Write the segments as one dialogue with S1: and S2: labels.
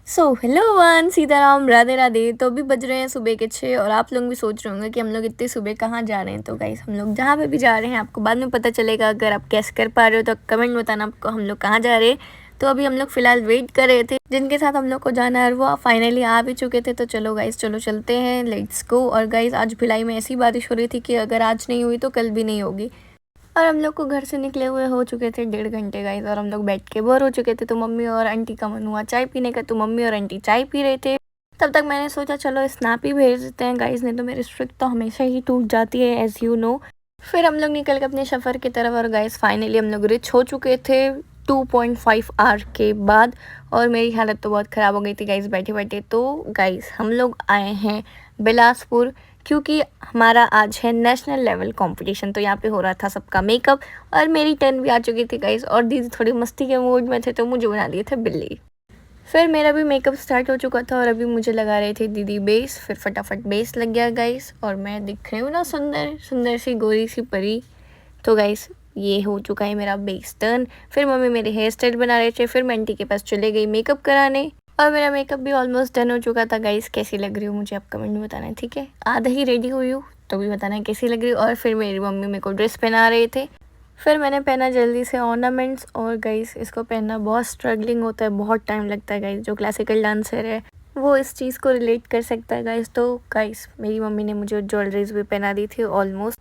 S1: So hello one Sitaram Radhe Radhe. तो अभी बज रहे हैं सुबह के 6 और आप लोग भी सोच रहे होंगे कि हम लोग इतने सुबह कहाँ जा रहे हैं। तो गाइस हम लोग जहाँ पे भी जा रहे हैं आपको बाद में पता चलेगा। अगर आप कैस कर पा रहे हो तो कमेंट में बताना आपको हम लोग कहाँ जा रहे हैं। तो अभी हम लोग फिलहाल वेट कर रहे थे जिनके साथ हम लोग को जाना है, वो फाइनली आ भी चुके थे। तो चलो गाइस चलो चलते हैं, लेट्स गो। और गाइस आज भिलाई में ऐसी बारिश हो रही थी कि अगर आज नहीं हुई तो कल भी नहीं होगी। और हम लोग को घर से निकले हुए हो चुके थे 1.5 घंटे गाइस, और हम लोग बैठ के बोर हो चुके थे। तो मम्मी और आंटी का मन हुआ चाय पीने का, तो मम्मी और आंटी चाय पी रहे थे। तब तक मैंने सोचा चलो स्नैप ही भेज देते हैं गाइस, नहीं तो मेरी स्ट्रिक तो हमेशा ही टूट जाती है एज यू नो। फिर हम लोग निकल गए अपने सफ़र की तरफ और गाइस फाइनली हम लोग रिच हो चुके थे 2.5 आवर के बाद। और मेरी हालत तो बहुत ख़राब हो गई थी गाइस बैठे बैठे। तो गाइस हम लोग आए हैं बिलासपुर क्योंकि हमारा आज है नेशनल लेवल कंपटीशन। तो यहाँ पे हो रहा था सबका मेकअप और मेरी टर्न भी आ चुकी थी गाइस। और दीदी थोड़ी मस्ती के मूड में थे तो मुझे बना दिए थे बिल्ली। फिर मेरा भी मेकअप स्टार्ट हो चुका था और अभी मुझे लगा रहे थे दीदी बेस। फिर फटाफट बेस लग गया गाइस और मैं दिख रही हूँ ना सुंदर सुंदर सी गोरी सी परी। तो गाइस ये हो चुका है मेरा बेस टर्न। फिर मम्मी मेरे हेयर स्टाइल बना रहे थे, फिर मैं आंटी के पास चले गई मेकअप कराने और मेरा मेकअप भी ऑलमोस्ट डन हो चुका था गाइस। कैसी लग रही हूँ मुझे आप कमेंट में बताना है, ठीक है। आधा ही रेडी हुई हूँ तो भी बताना है कैसी लग रही हूँ। और फिर मेरी मम्मी मेरे को ड्रेस पहना रहे थे, फिर मैंने पहना जल्दी से ऑर्नामेंट्स। और गाइस इसको पहनना बहुत स्ट्रगलिंग होता है, बहुत टाइम लगता है गाइस। जो क्लासिकल डांसर है वो इस चीज़ को रिलेट कर सकता है गाइस। तो गाइस मेरी मम्मी ने मुझे ज्वेलरीज भी पहना दी थी ऑलमोस्ट।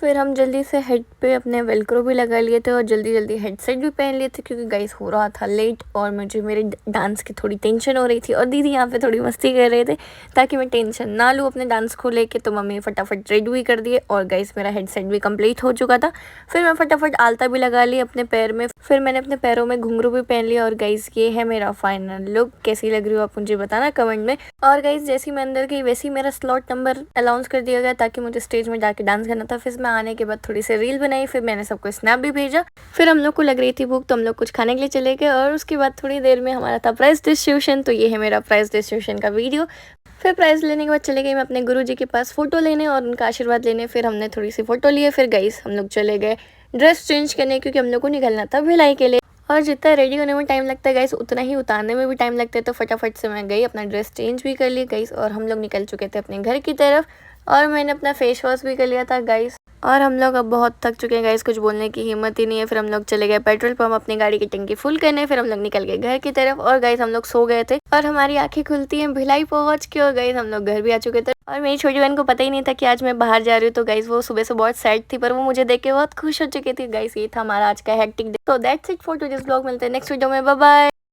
S1: फिर हम जल्दी से हेड पे अपने वेलक्रो भी लगा लिए थे और जल्दी जल्दी हेडसेट भी पहन लिए थे क्योंकि गाइस हो रहा था लेट और मुझे मेरे डांस की थोड़ी टेंशन हो रही थी। और दीदी यहाँ पे थोड़ी मस्ती कर रहे थे ताकि मैं टेंशन ना लूँ अपने डांस को लेके। तो मम्मी ने फटाफट रेडी भी कर दिए और गाइस मेरा हेडसेट भी कंप्लीट हो चुका था। फिर मैं फटाफट आलता भी लगा ली अपने पैर में, फिर मैंने अपने पैरों में घुंघरू भी पहन लिया। और गाइस ये है मेरा फाइनल लुक। कैसी लग रही हो आप मुझे बताना कमेंट में। और गाइस जैसी मैं अंदर गई वैसी मेरा स्लॉट नंबर अनाउंस कर दिया गया ताकि मुझे स्टेज में जाके डांस करना था। फिर मैं आने के बाद थोड़ी सी रील बनाई, फिर मैंने सबको स्नैप भी भेजा। फिर हम लोग को लग रही थी भूख तो हम लोग कुछ खाने के लिए चले गए और उसके बाद थोड़ी देर में हमारा था प्राइज डिस्ट्रीब्यूशन। तो ये है मेरा प्राइज डिस्ट्रीब्यूशन का वीडियो। फिर प्राइज़ लेने के बाद चले गई मैं अपने गुरुजी के पास फ़ोटो लेने और उनका आशीर्वाद लेने। फिर हमने थोड़ी सी फ़ोटो लिए, फिर गाइस हम लोग चले गए ड्रेस चेंज करने क्योंकि हम लोग को निकलना था भिलाई के लिए। और जितना रेडी होने में टाइम लगता है गाइस उतना ही उतारने में भी टाइम लगता है। तो फटाफट से मैं गई अपना ड्रेस चेंज भी कर ली गाइस और हम लोग निकल चुके थे अपने घर की तरफ। और मैंने अपना फेस वॉश भी कर लिया था गाइस। और हम लोग अब बहुत थक चुके हैं गाइस, कुछ बोलने की हिम्मत ही नहीं है। फिर हम लोग चले गए पेट्रोल पंप अपनी गाड़ी की टंकी फुल करने। फिर हम लोग निकल गए घर की तरफ और गाइस हम लोग सो गए थे और हमारी आंखें खुलती हैं भिलाई पहुंच के। और गाइस हम लोग घर भी आ चुके थे और मेरी छोटी बहन को पता ही नहीं था कि आज मैं बाहर जा रही हूँ। तो गाइस वो सुबह से बहुत सैड थी पर वो मुझे देख के बहुत खुश हो चुकी थी गाइस। ये था हमारा आज का हेक्टिक डे। तो that's it for today's blog. मिलते हैं नेक्स्ट वीडियो में, बाय बाय।